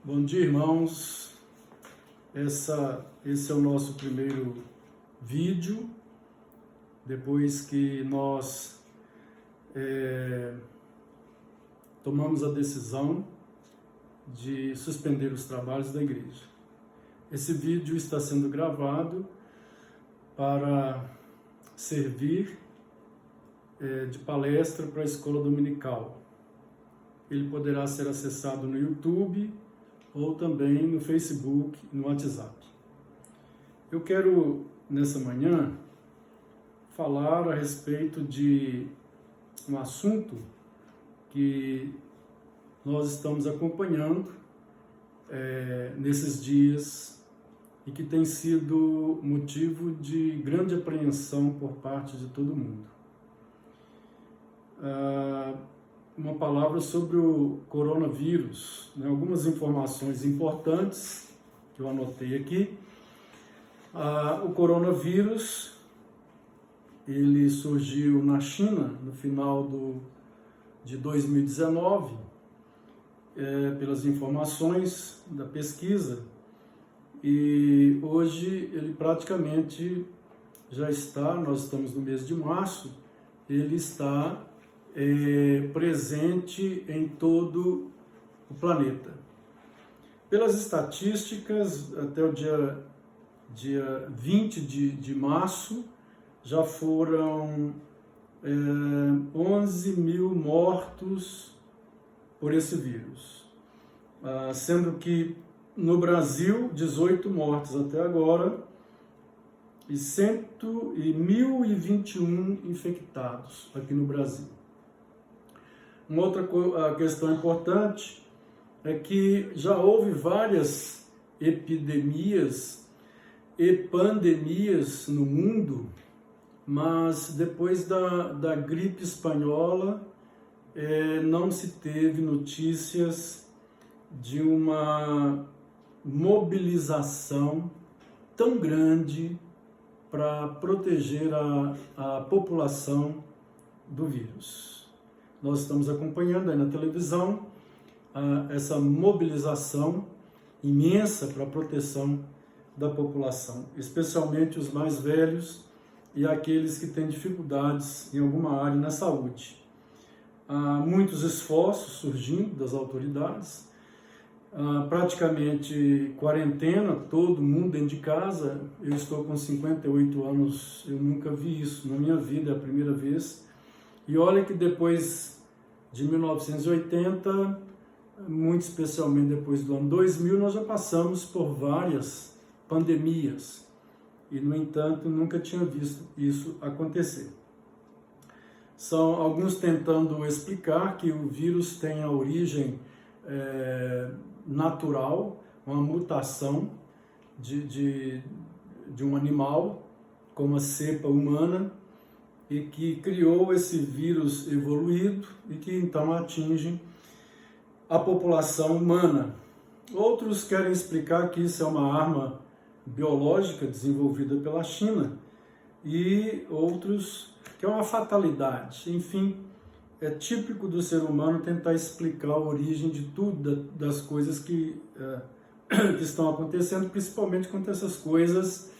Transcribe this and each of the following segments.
Bom dia, irmãos. Esse é o nosso primeiro vídeo, depois que nós tomamos a decisão de suspender os trabalhos da igreja. Esse vídeo está sendo gravado para servir de palestra para a escola dominical. Ele poderá ser acessado no YouTube ou também no Facebook e no WhatsApp. Eu quero, nessa manhã, falar a respeito de um assunto que nós estamos acompanhando nesses dias e que tem sido motivo de grande apreensão por parte de todo mundo. Uma palavra sobre o coronavírus, algumas informações importantes que eu anotei aqui. O coronavírus, ele surgiu na China no final de 2019, pelas informações da pesquisa, e hoje ele praticamente já está, nós estamos no mês de março, ele está presente em todo o planeta. Pelas estatísticas, até o dia 20 de março, já foram 11 mil mortos por esse vírus, sendo que no Brasil, 18 mortos até agora e 1.021 infectados aqui no Brasil. Uma outra questão importante é que já houve várias epidemias e pandemias no mundo, mas depois da gripe espanhola não se teve notícias de uma mobilização tão grande para proteger a população do vírus. Nós estamos acompanhando aí na televisão essa mobilização imensa para a proteção da população, especialmente os mais velhos e aqueles que têm dificuldades em alguma área na saúde. Há muitos esforços surgindo das autoridades, praticamente quarentena, todo mundo dentro de casa. Eu estou com 58 anos, eu nunca vi isso na minha vida, é a primeira vez. E olha que depois de 1980, muito especialmente depois do ano 2000, nós já passamos por várias pandemias. E, no entanto, nunca tinha visto isso acontecer. São alguns tentando explicar que o vírus tem a origem natural, uma mutação de um animal, como a cepa humana, e que criou esse vírus evoluído e que então atinge a população humana. Outros querem explicar que isso é uma arma biológica desenvolvida pela China e outros que é uma fatalidade. Enfim, é típico do ser humano tentar explicar a origem de tudo, das coisas que estão acontecendo, principalmente quando essas coisas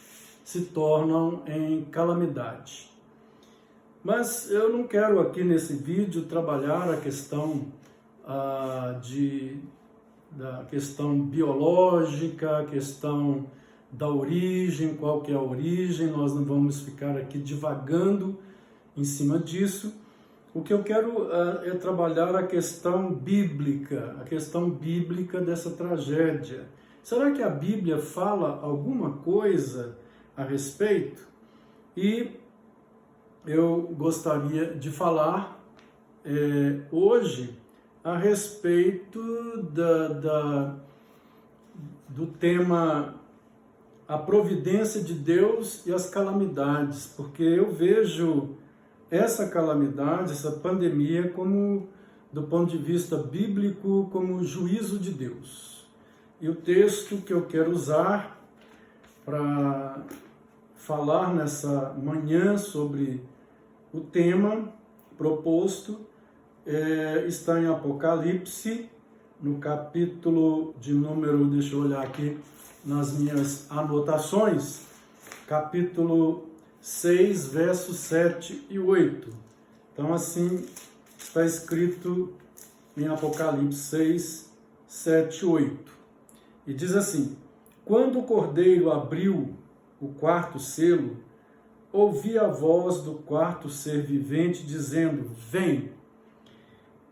se tornam em calamidade. Mas eu não quero aqui nesse vídeo trabalhar a questão da questão biológica, a questão da origem, qual que é a origem. Nós não vamos ficar aqui divagando em cima disso. O que eu quero é trabalhar a questão bíblica dessa tragédia. Será que a Bíblia fala alguma coisa a respeito? E eu gostaria de falar hoje a respeito do tema a providência de Deus e as calamidades, porque eu vejo essa calamidade, essa pandemia, como, do ponto de vista bíblico, como juízo de Deus. E o texto que eu quero usar para falar nessa manhã sobre o tema proposto está em Apocalipse, no capítulo de número, deixa eu olhar aqui nas minhas anotações, capítulo 6, versos 7 e 8. Então, assim está escrito em Apocalipse 6, 7 e 8. E diz assim: quando o cordeiro abriu o quarto selo, ouvi a voz do quarto ser vivente dizendo: vem.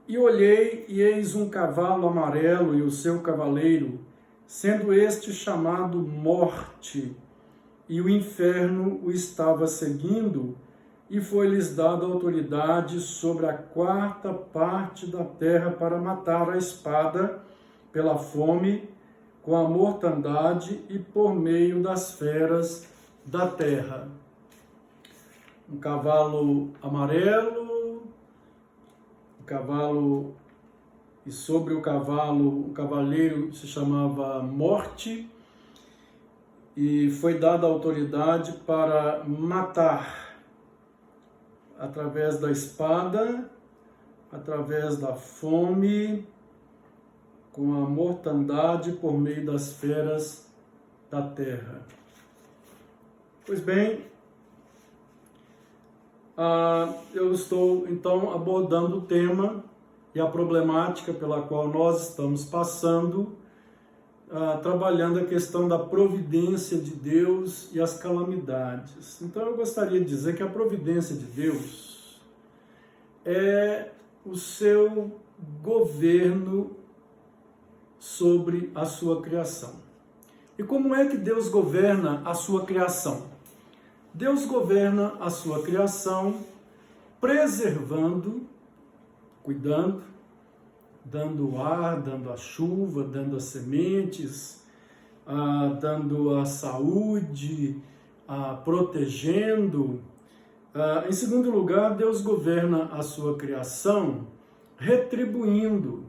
E olhei, e eis um cavalo amarelo e o seu cavaleiro, sendo este chamado Morte, e o inferno o estava seguindo, e foi-lhes dada autoridade sobre a quarta parte da terra para matar a espada, pela fome, com a mortandade e por meio das feras da terra. Um cavalo amarelo, e sobre o cavalo, o cavaleiro se chamava Morte, e foi dada autoridade para matar através da espada, através da fome, com a mortandade por meio das feras da terra. Pois bem, eu estou então abordando o tema e a problemática pela qual nós estamos passando, trabalhando a questão da providência de Deus e as calamidades. Então eu gostaria de dizer que a providência de Deus é o seu governo sobre a sua criação. E como é que Deus governa a sua criação? Deus governa a sua criação preservando, cuidando, dando ar, dando a chuva, dando as sementes, dando a saúde, protegendo. Em segundo lugar, Deus governa a sua criação retribuindo.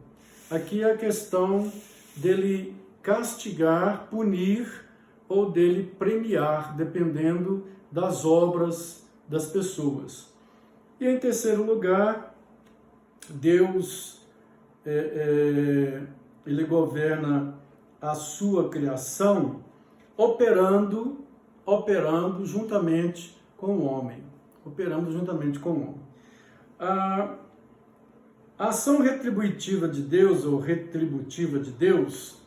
Aqui é a questão dele castigar, punir ou dele premiar, dependendo das obras das pessoas. E em terceiro lugar, Deus ele governa a sua criação operando juntamente com o homem. A ação retributiva de Deus, ou retributiva de Deus,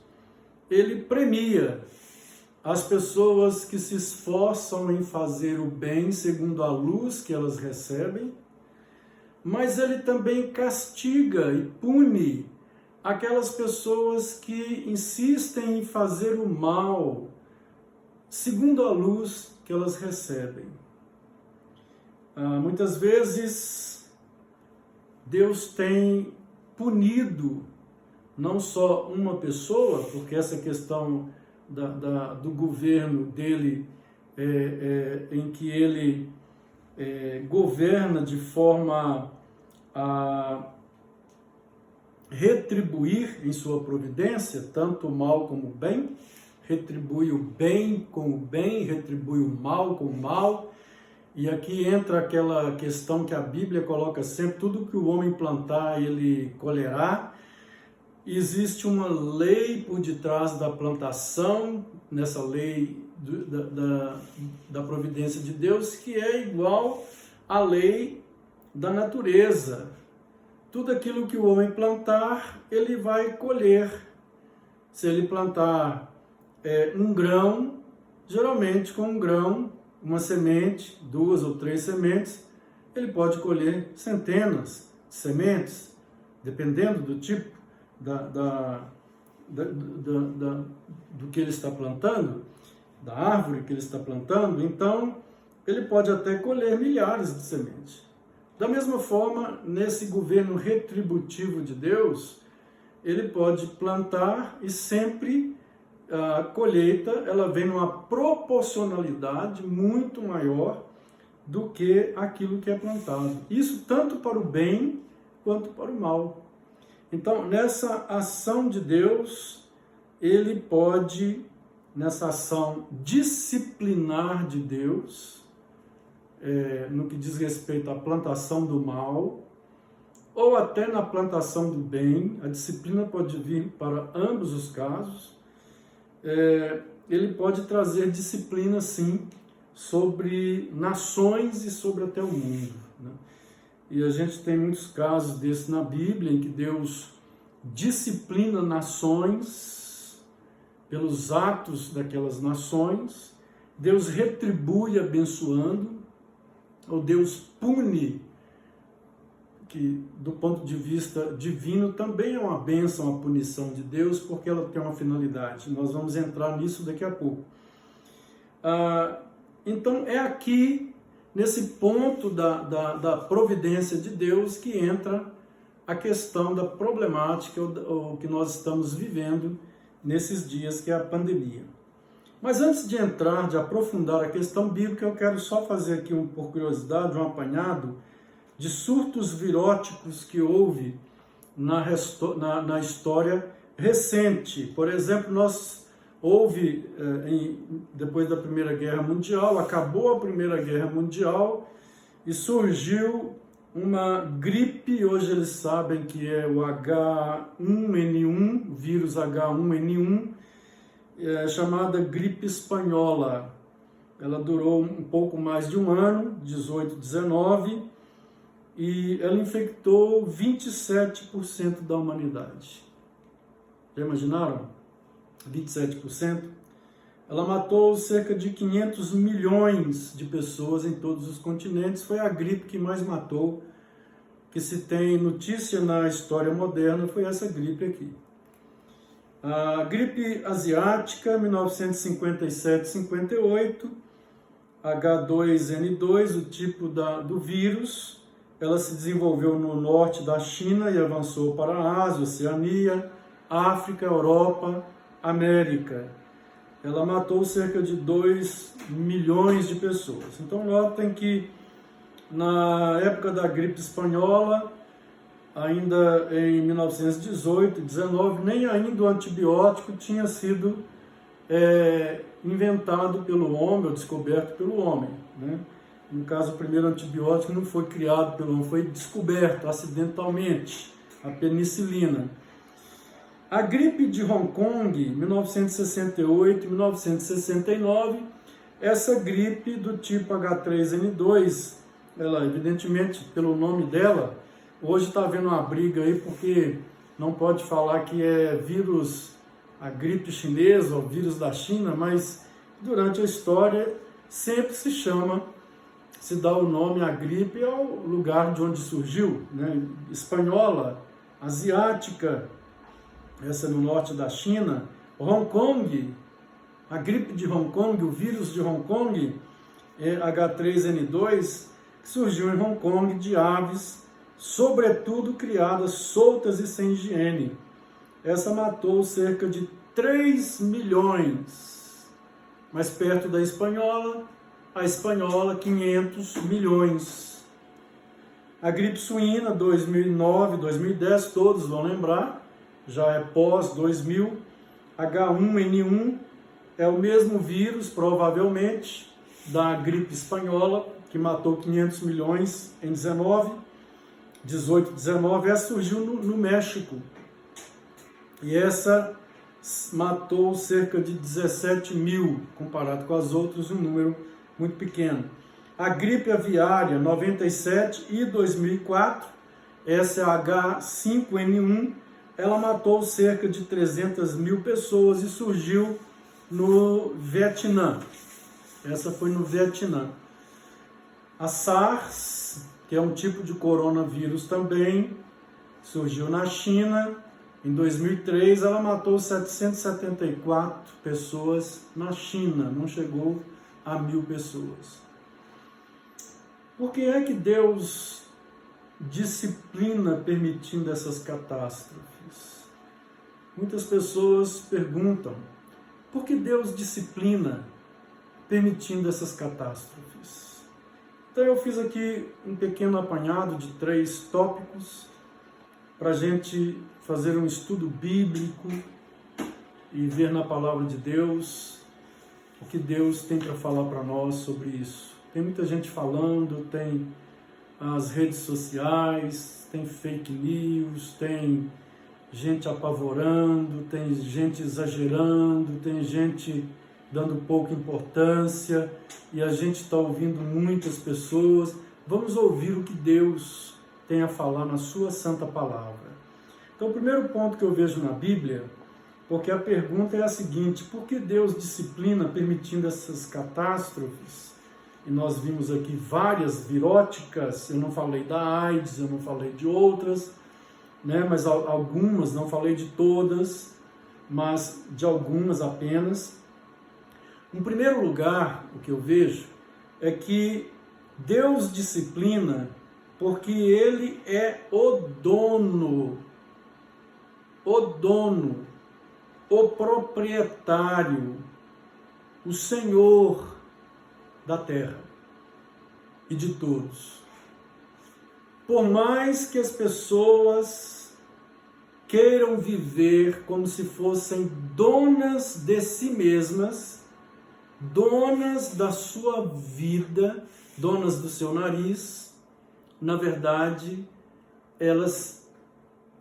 ele premia as pessoas que se esforçam em fazer o bem segundo a luz que elas recebem, mas ele também castiga e pune aquelas pessoas que insistem em fazer o mal segundo a luz que elas recebem. Muitas vezes Deus tem punido não só uma pessoa, porque essa questão do governo dele, em que ele governa de forma a retribuir em sua providência, tanto o mal como o bem, retribui o bem com o bem, retribui o mal com o mal. E aqui entra aquela questão que a Bíblia coloca sempre: tudo que o homem plantar, ele colherá. Existe uma lei por detrás da plantação, nessa lei da providência de Deus, que é igual à lei da natureza. Tudo aquilo que o homem plantar, ele vai colher. Se ele plantar um grão, geralmente com um grão, uma semente, 2 ou 3 sementes, ele pode colher centenas de sementes, dependendo do tipo do que ele está plantando, da árvore que ele está plantando. Então, ele pode até colher milhares de sementes. Da mesma forma, nesse governo retributivo de Deus, ele pode plantar e sempre a colheita ela vem numa proporcionalidade muito maior do que aquilo que é plantado. Isso tanto para o bem quanto para o mal. Então, nessa ação de Deus, ele pode, nessa ação disciplinar de Deus, no que diz respeito à plantação do mal, ou até na plantação do bem. A disciplina pode vir para ambos os casos. Ele pode trazer disciplina, sim, sobre nações e sobre até o mundo, né? E a gente tem muitos casos desses na Bíblia, em que Deus disciplina nações pelos atos daquelas nações, Deus retribui abençoando, ou Deus pune, que do ponto de vista divino também é uma bênção a punição de Deus, porque ela tem uma finalidade. Nós vamos entrar nisso daqui a pouco. Então é aqui, nesse ponto da providência de Deus, que entra a questão da problemática, o que nós estamos vivendo nesses dias, que é a pandemia. Mas antes de entrar, de aprofundar a questão bíblica, eu quero só fazer aqui, por curiosidade, um apanhado de surtos viróticos que houve na história recente. Por exemplo, depois da Primeira Guerra Mundial, acabou a Primeira Guerra Mundial e surgiu uma gripe, hoje eles sabem que é o H1N1, vírus H1N1, chamada gripe espanhola. Ela durou um pouco mais de um ano, 18, 19, e ela infectou 27% da humanidade. Já imaginaram? 27%? Ela matou cerca de 500 milhões de pessoas em todos os continentes. Foi a gripe que mais matou, que se tem notícia na história moderna, foi essa gripe aqui. A gripe asiática, 1957-58, H2N2, o tipo do vírus, ela se desenvolveu no norte da China e avançou para a Ásia, Oceania, África, Europa, América. Ela matou cerca de 2 milhões de pessoas. Então notem que na época da gripe espanhola, ainda em 1918, 19, nem ainda o antibiótico tinha sido inventado pelo homem, ou descoberto pelo homem, né? No caso, o primeiro antibiótico não foi criado pelo homem, foi descoberto acidentalmente, a penicilina. A gripe de Hong Kong, 1968 e 1969, essa gripe do tipo H3N2, ela, evidentemente, pelo nome dela, hoje está havendo uma briga aí, porque não pode falar que é vírus, a gripe chinesa ou vírus da China, mas durante a história sempre se dá o nome à gripe ao lugar de onde surgiu, né? Espanhola, asiática, essa no norte da China, Hong Kong, a gripe de Hong Kong, o vírus de Hong Kong, H3N2, que surgiu em Hong Kong de aves, sobretudo criadas soltas e sem higiene. Essa matou cerca de 3 milhões, mais perto da espanhola, a espanhola 500 milhões. A gripe suína, 2009, 2010, todos vão lembrar, já é pós-2000, H1N1 é o mesmo vírus, provavelmente, da gripe espanhola, que matou 500 milhões em 18, 19, essa surgiu no México. E essa matou cerca de 17 mil, comparado com as outras, um número muito pequeno. A gripe aviária, 97 e 2004, essa é a H5N1, ela matou cerca de 300 mil pessoas e surgiu no Vietnã. Essa foi no Vietnã. A SARS, que é um tipo de coronavírus também, surgiu na China. Em 2003, ela matou 774 pessoas na China, não chegou a 1.000 pessoas. Por que é que Deus disciplina permitindo essas catástrofes? Muitas pessoas perguntam, por que Deus disciplina permitindo essas catástrofes? Então eu fiz aqui um pequeno apanhado de 3 tópicos para a gente fazer um estudo bíblico e ver na palavra de Deus o que Deus tem para falar para nós sobre isso. Tem muita gente falando, tem as redes sociais, tem fake news, tem gente apavorando, tem gente exagerando, tem gente dando pouca importância, e a gente está ouvindo muitas pessoas. Vamos ouvir o que Deus tem a falar na sua santa palavra. Então, o primeiro ponto que eu vejo na Bíblia, porque a pergunta é a seguinte: por que Deus disciplina permitindo essas catástrofes? E nós vimos aqui várias viróticas, eu não falei da AIDS, eu não falei de outras, né? Mas algumas, não falei de todas, mas de algumas apenas. Em primeiro lugar, o que eu vejo é que Deus disciplina porque Ele é o dono, o proprietário, o Senhor da terra e de todos. Por mais que as pessoas queiram viver como se fossem donas de si mesmas, donas da sua vida, donas do seu nariz, na verdade, elas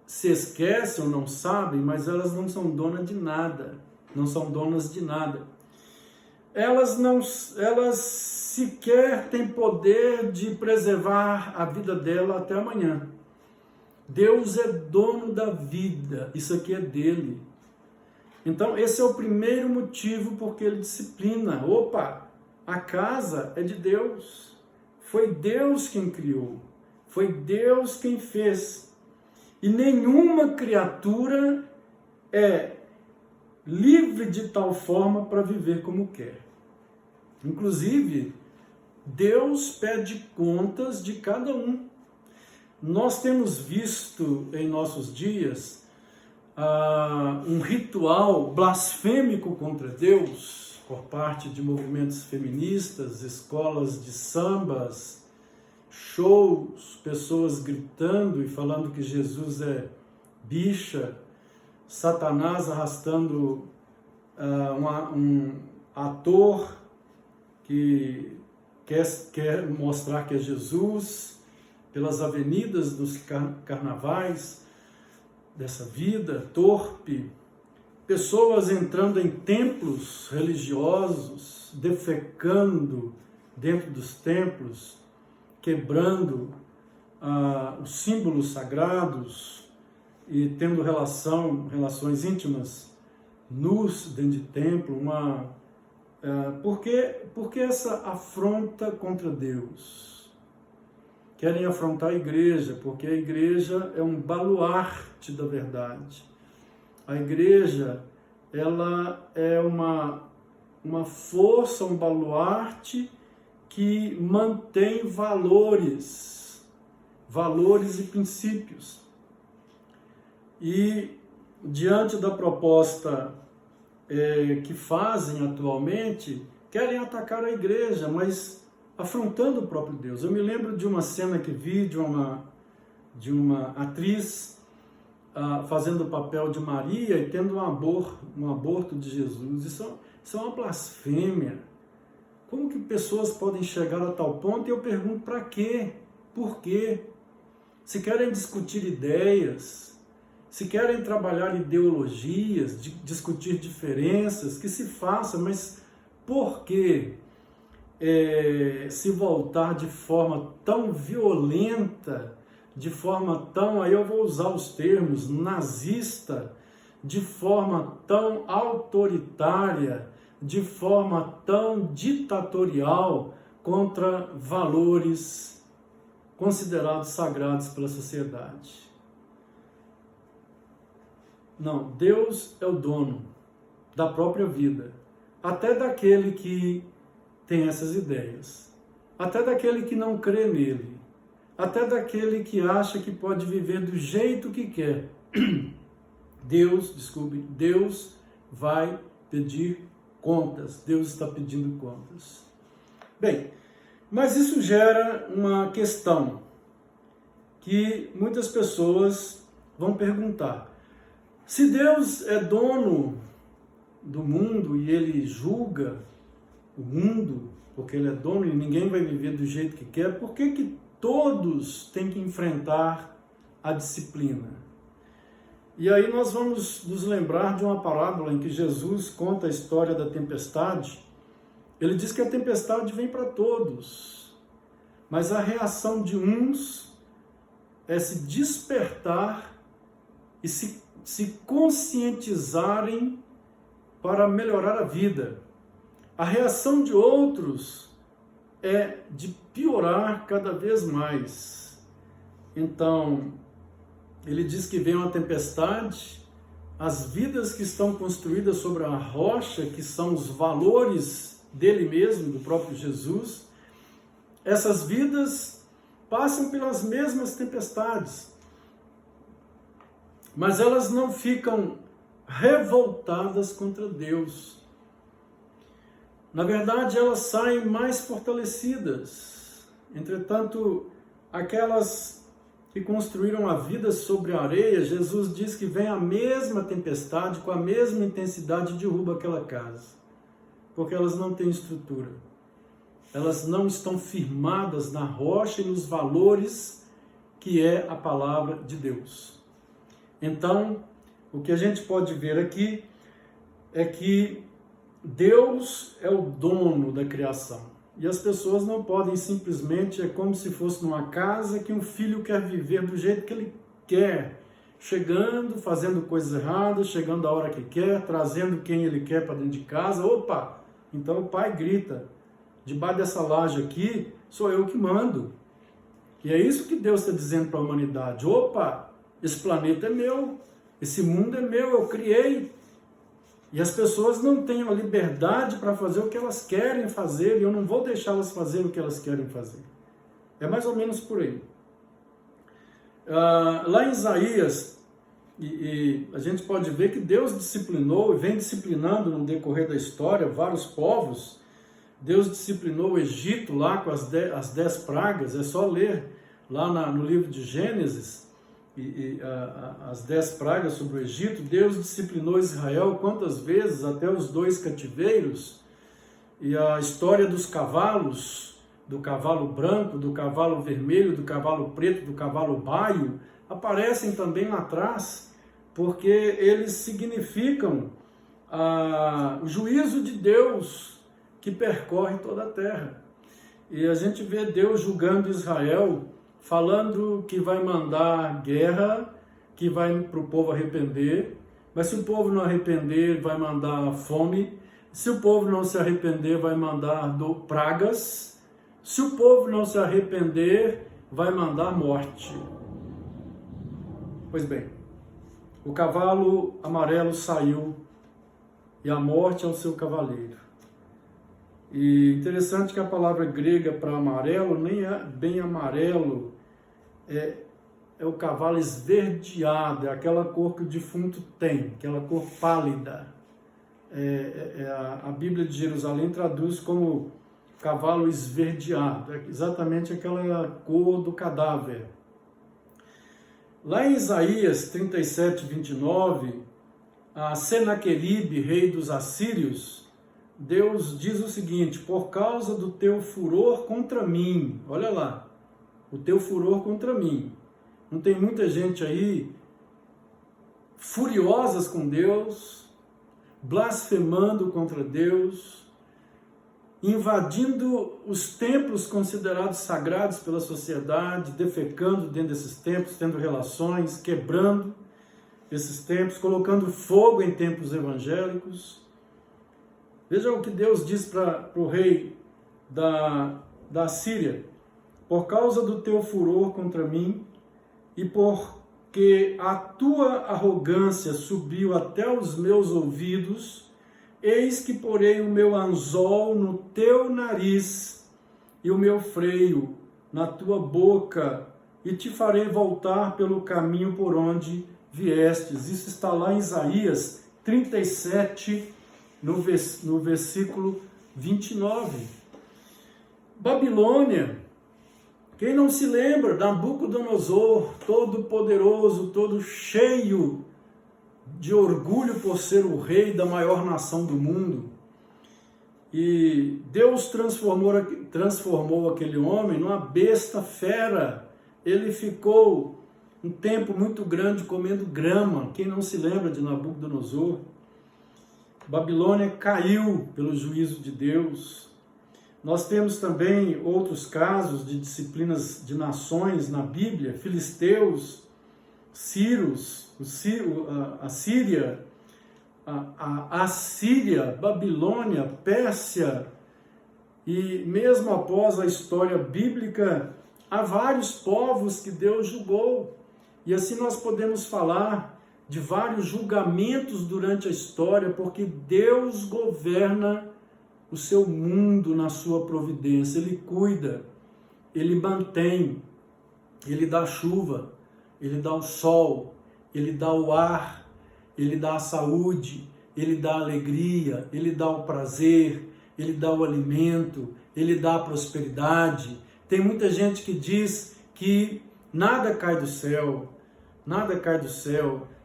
se esquecem ou não sabem, mas elas não são donas de nada, não são donas de nada. Elas sequer têm poder de preservar a vida dela até amanhã. Deus é dono da vida, isso aqui é dele. Então, esse é o primeiro motivo porque ele disciplina. Opa, a casa é de Deus. Foi Deus quem criou. Foi Deus quem fez. E nenhuma criatura é livre de tal forma para viver como quer. Inclusive, Deus pede contas de cada um. Nós temos visto em nossos dias um ritual blasfêmico contra Deus por parte de movimentos feministas, escolas de sambas, shows, pessoas gritando e falando que Jesus é bicha, Satanás arrastando um ator que quer mostrar que é Jesus pelas avenidas dos carnavais dessa vida torpe, pessoas entrando em templos religiosos, defecando dentro dos templos, quebrando os símbolos sagrados e tendo relações íntimas nus dentro de templo. Por que essa afronta contra Deus? Querem afrontar a igreja, porque a igreja é um baluarte da verdade. A igreja, ela é uma força, um baluarte que mantém valores e princípios. E diante da proposta que fazem atualmente, querem atacar a igreja, mas afrontando o próprio Deus. Eu me lembro de uma cena que vi de uma atriz fazendo o papel de Maria e tendo um aborto de Jesus. Isso é uma blasfêmia. Como que pessoas podem chegar a tal ponto? E eu pergunto, para quê? Por quê? Se querem discutir ideias, se querem trabalhar ideologias, discutir diferenças, que se faça, mas por que se voltar de forma tão violenta, de forma tão, aí eu vou usar os termos, nazista, de forma tão autoritária, de forma tão ditatorial contra valores considerados sagrados pela sociedade? Não, Deus é o dono da própria vida, até daquele que tem essas ideias, até daquele que não crê nele, até daquele que acha que pode viver do jeito que quer. Deus vai pedir contas, Deus está pedindo contas. Bem, mas isso gera uma questão que muitas pessoas vão perguntar: se Deus é dono do mundo e Ele julga o mundo, porque Ele é dono e ninguém vai viver do jeito que quer, por que todos têm que enfrentar a disciplina. E aí nós vamos nos lembrar de uma parábola em que Jesus conta a história da tempestade. Ele diz que a tempestade vem para todos, mas a reação de uns é se despertar e se conscientizarem para melhorar a vida. A reação de outros é de piorar cada vez mais. Então, ele diz que vem uma tempestade, as vidas que estão construídas sobre a rocha, que são os valores dele mesmo, do próprio Jesus, essas vidas passam pelas mesmas tempestades, mas elas não ficam revoltadas contra Deus. Na verdade, elas saem mais fortalecidas. Entretanto, aquelas que construíram a vida sobre a areia, Jesus diz que vem a mesma tempestade, com a mesma intensidade, derruba aquela casa, porque elas não têm estrutura. Elas não estão firmadas na rocha e nos valores que é a palavra de Deus. Então, o que a gente pode ver aqui é que Deus é o dono da criação. E as pessoas não podem simplesmente, é como se fosse numa casa que um filho quer viver do jeito que ele quer, chegando, fazendo coisas erradas, chegando a hora que quer, trazendo quem ele quer para dentro de casa. Opa! Então o pai grita, debaixo dessa laje aqui, sou eu que mando. E é isso que Deus está dizendo para a humanidade. Opa, esse planeta é meu, esse mundo é meu, eu criei. E as pessoas não têm a liberdade para fazer o que elas querem fazer, e eu não vou deixá-las fazer o que elas querem fazer. É mais ou menos por aí. Lá em Isaías, a gente pode ver que Deus disciplinou e vem disciplinando no decorrer da história vários povos. Deus disciplinou o Egito lá com as 10 pragas, é só ler lá no livro de Gênesis, as 10 pragas sobre o Egito. Deus disciplinou Israel quantas vezes, até os 2 cativeiros, e a história dos cavalos, do cavalo branco, do cavalo vermelho, do cavalo preto, do cavalo baio, aparecem também lá atrás, porque eles significam o juízo de Deus que percorre toda a terra. E a gente vê Deus julgando Israel, falando que vai mandar guerra, que vai para o povo arrepender, mas se o povo não arrepender, vai mandar fome. Se o povo não se arrepender, vai mandar pragas. Se o povo não se arrepender, vai mandar morte. Pois bem, o cavalo amarelo saiu e a morte é o seu cavaleiro. E interessante que a palavra grega para amarelo nem é bem amarelo, é o cavalo esverdeado, é aquela cor que o defunto tem, aquela cor pálida. A Bíblia de Jerusalém traduz como cavalo esverdeado, é exatamente aquela cor do cadáver. Lá em Isaías 37, 29, a Senaqueribe, rei dos assírios, Deus diz o seguinte: por causa do teu furor contra mim, olha lá, o teu furor contra mim. Não tem muita gente aí furiosas com Deus, blasfemando contra Deus, invadindo os templos considerados sagrados pela sociedade, defecando dentro desses templos, tendo relações, quebrando esses templos, colocando fogo em templos evangélicos. Veja o que Deus diz para o rei da Síria: por causa do teu furor contra mim e porque a tua arrogância subiu até os meus ouvidos, eis que porei o meu anzol no teu nariz e o meu freio na tua boca, e te farei voltar pelo caminho por onde viestes. Isso está lá em Isaías 37, no versículo 29. Babilônia, quem não se lembra? Nabucodonosor, todo poderoso, todo cheio de orgulho por ser o rei da maior nação do mundo. E Deus transformou aquele homem numa besta fera. Ele ficou um tempo muito grande comendo grama. Quem não se lembra de Nabucodonosor? Babilônia caiu pelo juízo de Deus. Nós temos também outros casos de disciplinas de nações na Bíblia: filisteus, sírios, a Síria, a Síria, Babilônia, Pérsia, e mesmo após a história bíblica, há vários povos que Deus julgou. E assim nós podemos falar de vários julgamentos durante a história, porque Deus governa o seu mundo na sua providência. Ele cuida, Ele mantém, Ele dá chuva, Ele dá o sol, Ele dá o ar, Ele dá a saúde, Ele dá a alegria, Ele dá o prazer, Ele dá o alimento, Ele dá a prosperidade. Tem muita gente que diz que nada cai do céu,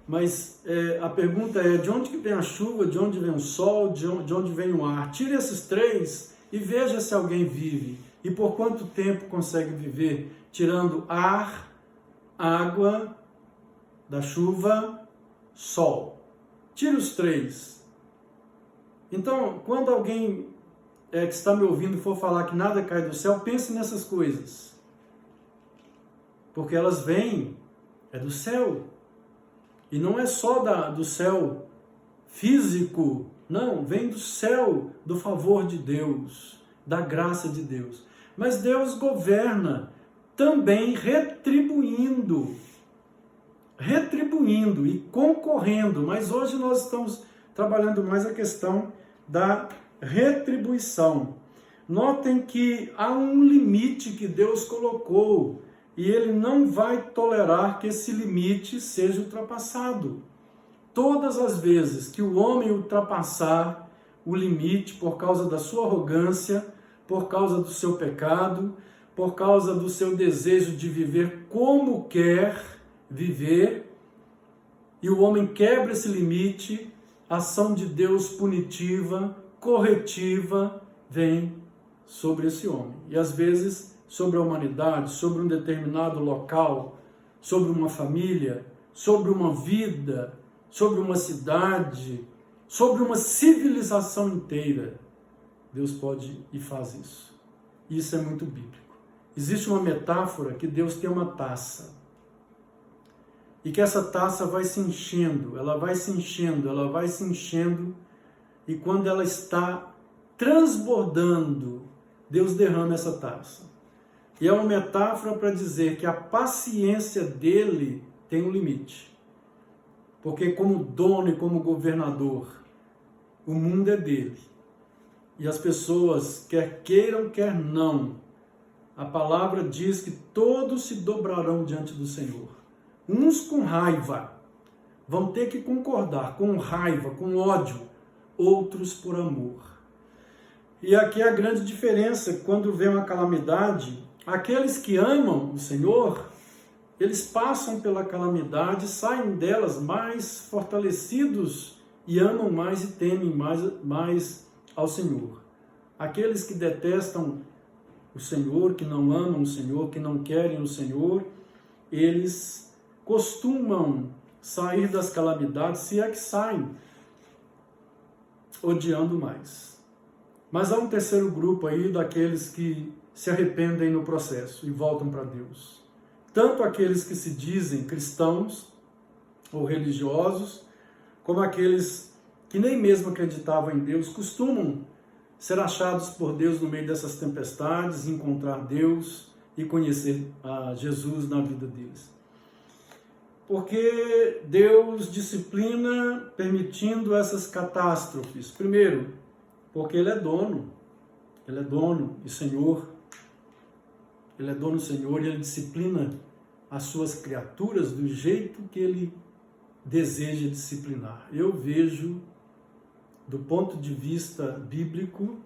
mas a pergunta é: de onde que vem a chuva, de onde vem o sol, de onde vem o ar? Tire esses três e veja se alguém vive. E por quanto tempo consegue viver tirando ar, água, da chuva, sol? Tire os três. Então, quando alguém que está me ouvindo for falar que nada cai do céu, pense nessas coisas. Porque elas vêm, do céu. E não é só do céu físico, não, vem do céu, do favor de Deus, da graça de Deus. Mas Deus governa também retribuindo e concorrendo. Mas hoje nós estamos trabalhando mais a questão da retribuição. Notem que há um limite que Deus colocou, e Ele não vai tolerar que esse limite seja ultrapassado. Todas as vezes que o homem ultrapassar o limite por causa da sua arrogância, por causa do seu pecado, por causa do seu desejo de viver como quer viver, e o homem quebra esse limite, a ação de Deus punitiva, corretiva, vem sobre esse homem. E às vezes sobre a humanidade, sobre um determinado local, sobre uma família, sobre uma vida, sobre uma cidade, sobre uma civilização inteira. Deus pode e faz isso. Isso é muito bíblico. Existe uma metáfora que Deus tem uma taça. E que essa taça vai se enchendo, ela vai se enchendo, ela vai se enchendo, e quando ela está transbordando, Deus derrama essa taça. E é uma metáfora para dizer que a paciência dele tem um limite. Porque como dono e como governador, o mundo é dele. E as pessoas, quer queiram, quer não, a palavra diz que todos se dobrarão diante do Senhor. Uns com raiva, vão ter que concordar, com raiva, com ódio, outros por amor. E aqui é a grande diferença: quando vem uma calamidade, aqueles que amam o Senhor, eles passam pela calamidade, saem delas mais fortalecidos e amam mais e temem mais ao Senhor. Aqueles que detestam o Senhor, que não amam o Senhor, que não querem o Senhor, eles costumam sair das calamidades, se é que saem, odiando mais. Mas há um terceiro grupo aí daqueles que se arrependem no processo e voltam para Deus. Tanto aqueles que se dizem cristãos ou religiosos, como aqueles que nem mesmo acreditavam em Deus, costumam ser achados por Deus no meio dessas tempestades, encontrar Deus e conhecer Jesus na vida deles. Porque Deus disciplina permitindo essas catástrofes. Primeiro, porque Ele é dono e Senhor. Ele é dono e Senhor, e Ele disciplina as suas criaturas do jeito que Ele deseja disciplinar. Eu vejo, do ponto de vista bíblico,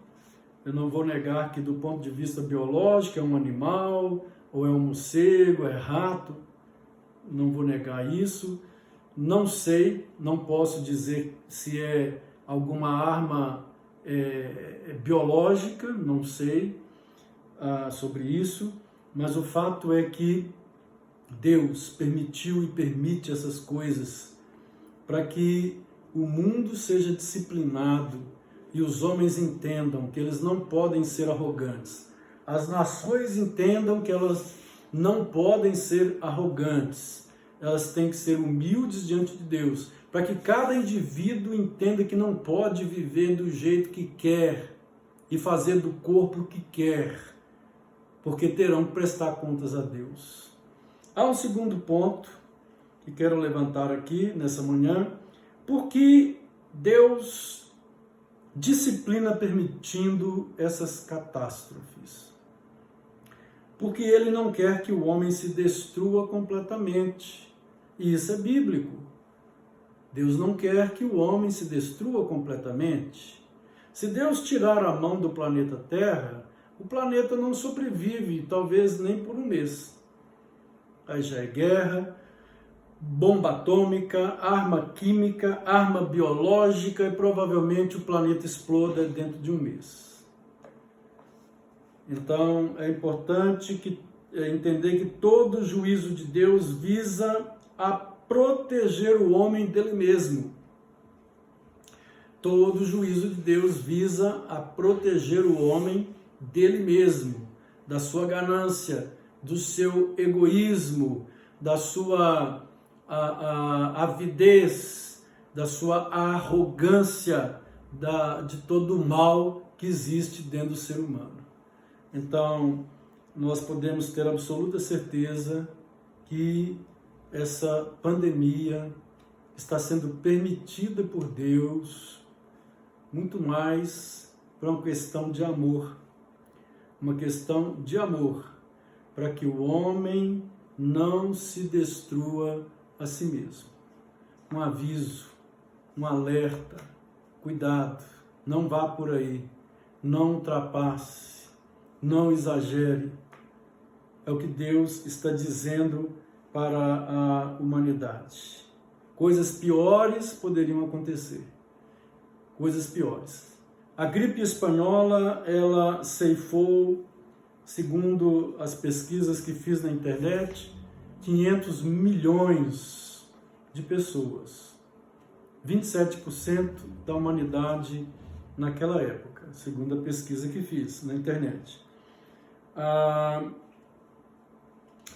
eu não vou negar que do ponto de vista biológico é um animal, ou é um morcego, é rato, não vou negar isso. Não sei, não posso dizer se é alguma arma biológica, não sei sobre isso, mas o fato é que Deus permitiu e permite essas coisas para que o mundo seja disciplinado e os homens entendam que eles não podem ser arrogantes. As nações entendam que elas não podem ser arrogantes. Elas têm que ser humildes diante de Deus, para que cada indivíduo entenda que não pode viver do jeito que quer e fazer do corpo o que quer, porque terão que prestar contas a Deus. Há um segundo ponto que quero levantar aqui nessa manhã. Por que Deus disciplina permitindo essas catástrofes? Porque Ele não quer que o homem se destrua completamente. E isso é bíblico. Deus não quer que o homem se destrua completamente. Se Deus tirar a mão do planeta Terra, o planeta não sobrevive, talvez nem por um mês. Aí já é guerra, bomba atômica, arma química, arma biológica e provavelmente o planeta exploda dentro de um mês. Então é importante entender que todo juízo de Deus visa a proteger o homem dele mesmo. Todo juízo de Deus visa a proteger o homem dele mesmo, da sua ganância, do seu egoísmo, da sua avidez, da sua arrogância, de todo o mal que existe dentro do ser humano. Então, nós podemos ter absoluta certeza que essa pandemia está sendo permitida por Deus muito mais por uma questão de amor. Uma questão de amor, para que o homem não se destrua a si mesmo. Um aviso, um alerta, cuidado, não vá por aí, não ultrapasse, não exagere. É o que Deus está dizendo para a humanidade. Coisas piores poderiam acontecer. Coisas piores. A gripe espanhola, ela ceifou, segundo as pesquisas que fiz na internet, 500 milhões de pessoas. 27% da humanidade naquela época, segundo a pesquisa que fiz na internet.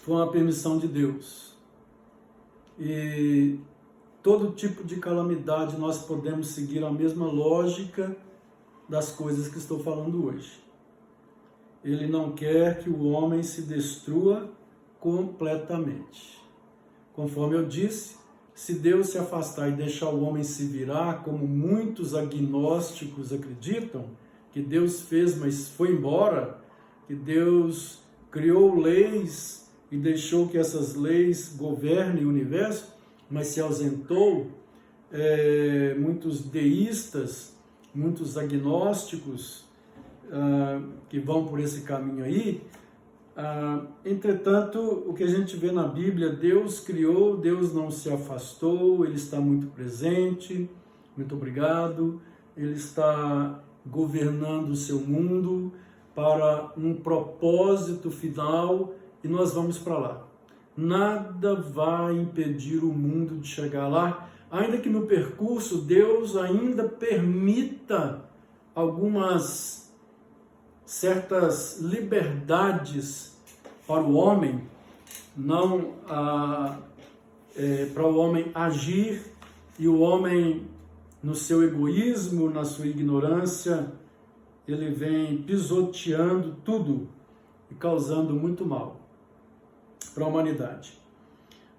Foi uma permissão de Deus. E todo tipo de calamidade nós podemos seguir a mesma lógica das coisas que estou falando hoje. Ele não quer que o homem se destrua completamente. Conforme eu disse, se Deus se afastar e deixar o homem se virar, como muitos agnósticos acreditam, que Deus fez, mas foi embora, que Deus criou leis e deixou que essas leis governem o universo, mas se ausentou, muitos deístas, muitos agnósticos que vão por esse caminho aí. Entretanto, o que a gente vê na Bíblia, Deus criou, Deus não se afastou, Ele está muito presente, muito obrigado, Ele está governando o seu mundo para um propósito final e nós vamos para lá. Nada vai impedir o mundo de chegar lá, ainda que no percurso Deus ainda permita algumas certas liberdades para o homem, não para o homem agir e o homem no seu egoísmo, na sua ignorância, ele vem pisoteando tudo e causando muito mal para a humanidade.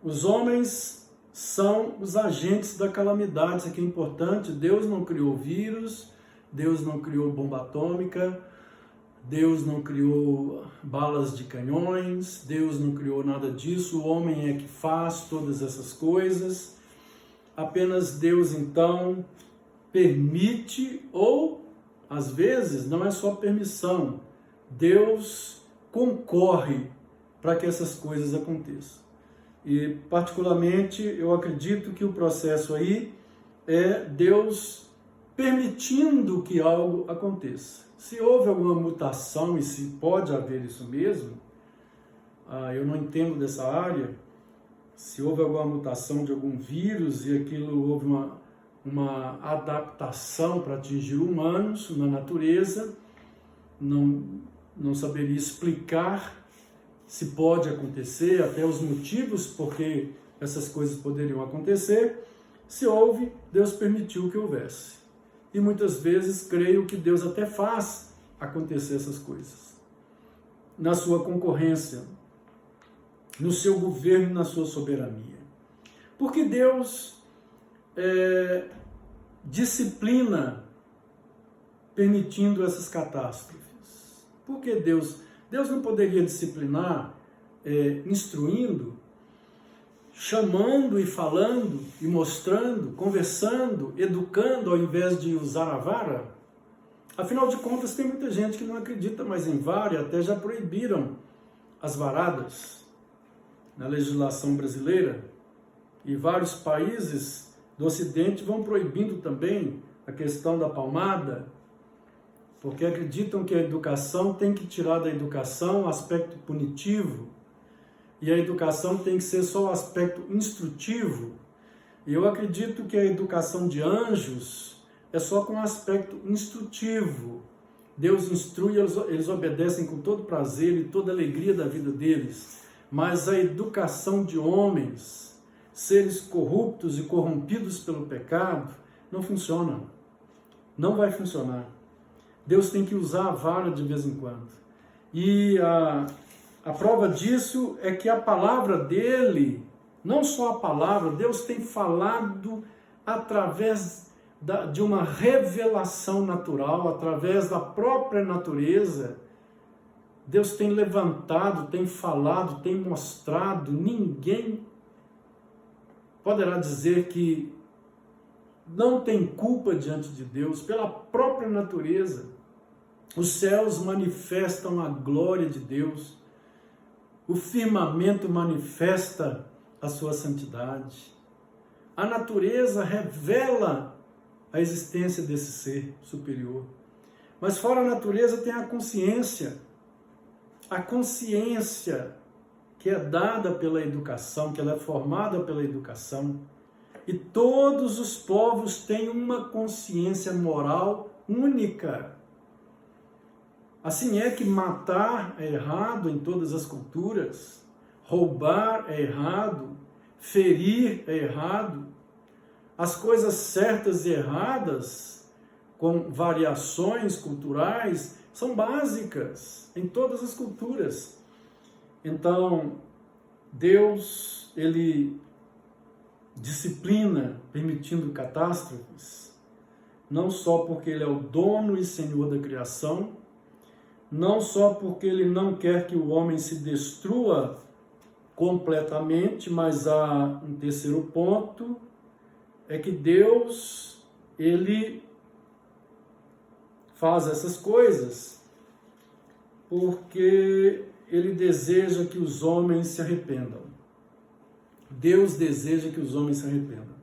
Os homens são os agentes da calamidade, isso aqui é importante. Deus não criou vírus, Deus não criou bomba atômica, Deus não criou balas de canhões, Deus não criou nada disso, o homem é que faz todas essas coisas. Apenas Deus, então, permite, ou, às vezes, não é só permissão, Deus concorre para que essas coisas aconteçam. E, particularmente, eu acredito que o processo aí é Deus permitindo que algo aconteça. Se houve alguma mutação, e se pode haver isso mesmo, eu não entendo dessa área, se houve alguma mutação de algum vírus e aquilo houve uma adaptação para atingir humanos na natureza, não saberia explicar se pode acontecer, até os motivos porque essas coisas poderiam acontecer. Se houve, Deus permitiu que houvesse. E muitas vezes creio que Deus até faz acontecer essas coisas. Na sua concorrência, no seu governo, na sua soberania. Porque Deus disciplina permitindo essas catástrofes. Porque Deus não poderia disciplinar instruindo, chamando e falando e mostrando, conversando, educando ao invés de usar a vara? Afinal de contas, tem muita gente que não acredita mais em vara e até já proibiram as varadas na legislação brasileira. E vários países do Ocidente vão proibindo também a questão da palmada, porque acreditam que a educação tem que tirar da educação o aspecto punitivo e a educação tem que ser só o aspecto instrutivo. E eu acredito que a educação de anjos é só com o aspecto instrutivo. Deus instrui, eles obedecem com todo prazer e toda alegria da vida deles. Mas a educação de homens, seres corruptos e corrompidos pelo pecado, não funciona. Não vai funcionar. Deus tem que usar a vara de vez em quando. E a prova disso é que a palavra dele, não só a palavra, Deus tem falado através de uma revelação natural, através da própria natureza. Deus tem levantado, tem falado, tem mostrado. Ninguém poderá dizer que não tem culpa diante de Deus pela própria natureza. Os céus manifestam a glória de Deus. O firmamento manifesta a sua santidade. A natureza revela a existência desse ser superior. Mas fora a natureza tem a consciência. A consciência que é dada pela educação, que ela é formada pela educação. E todos os povos têm uma consciência moral única. Assim é que matar é errado em todas as culturas, roubar é errado, ferir é errado. As coisas certas e erradas, com variações culturais, são básicas em todas as culturas. Então, Deus, ele disciplina, permitindo catástrofes, não só porque ele é o dono e senhor da criação, não só porque ele não quer que o homem se destrua completamente, mas há um terceiro ponto, é que Deus, ele faz essas coisas porque ele deseja que os homens se arrependam. Deus deseja que os homens se arrependam.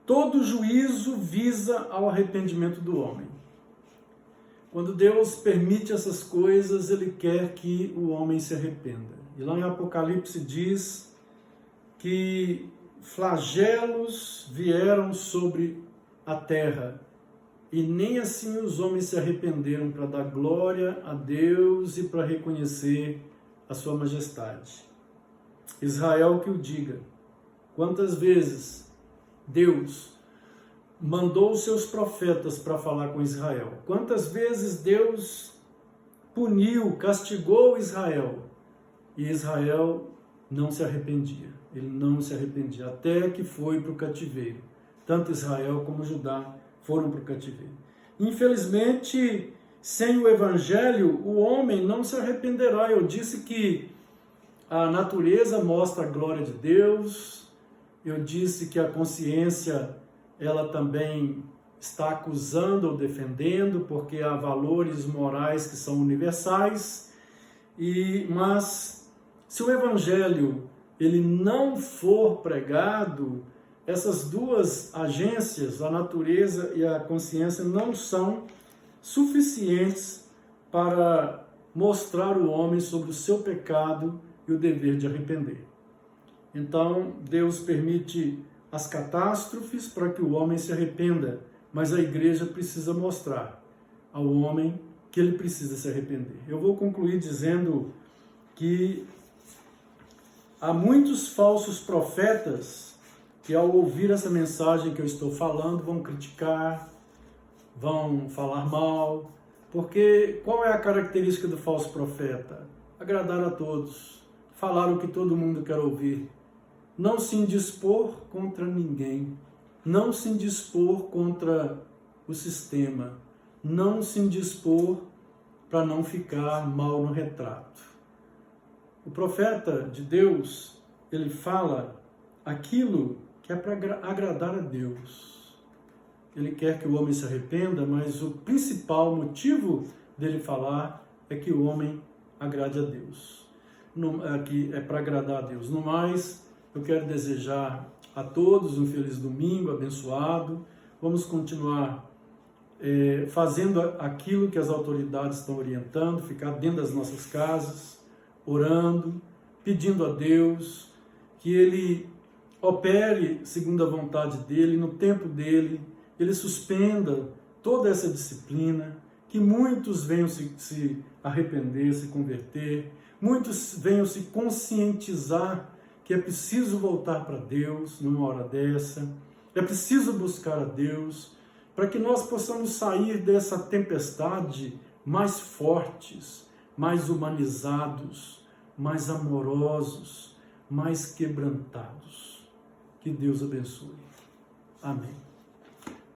Todo juízo visa ao arrependimento do homem. Quando Deus permite essas coisas, ele quer que o homem se arrependa. E lá em Apocalipse diz que flagelos vieram sobre a terra, e nem assim os homens se arrependeram para dar glória a Deus e para reconhecer a sua majestade. Israel que o diga. Quantas vezes Deus mandou os seus profetas para falar com Israel? Quantas vezes Deus puniu, castigou Israel? E Israel não se arrependia. Ele não se arrependia, até que foi para o cativeiro. Tanto Israel como Judá foram para o cativeiro. Infelizmente, sem o Evangelho, o homem não se arrependerá. Eu disse que a natureza mostra a glória de Deus. Eu disse que a consciência, ela também está acusando ou defendendo, porque há valores morais que são universais. Mas se o Evangelho ele não for pregado, essas duas agências, a natureza e a consciência, não são suficientes para mostrar o homem sobre o seu pecado e o dever de arrepender. Então, Deus permite as catástrofes para que o homem se arrependa, mas a igreja precisa mostrar ao homem que ele precisa se arrepender. Eu vou concluir dizendo que há muitos falsos profetas que, ao ouvir essa mensagem que eu estou falando, vão criticar, vão falar mal, porque qual é a característica do falso profeta? Agradar a todos, falar o que todo mundo quer ouvir, não se indispor contra ninguém, não se indispor contra o sistema, não se indispor para não ficar mal no retrato. O profeta de Deus, ele fala aquilo que é para agradar a Deus. Ele quer que o homem se arrependa, mas o principal motivo dele falar é que o homem agrade a Deus. Que é para agradar a Deus. No mais, eu quero desejar a todos um feliz domingo, abençoado. Vamos continuar fazendo aquilo que as autoridades estão orientando, ficar dentro das nossas casas, orando, pedindo a Deus que Ele opere segundo a vontade dEle, no tempo dEle, Ele suspenda toda essa disciplina, que muitos venham se arrepender, se converter, muitos venham se conscientizar que é preciso voltar para Deus numa hora dessa, é preciso buscar a Deus, para que nós possamos sair dessa tempestade mais fortes, mais humanizados, mais amorosos, mais quebrantados. Que Deus abençoe. Amém.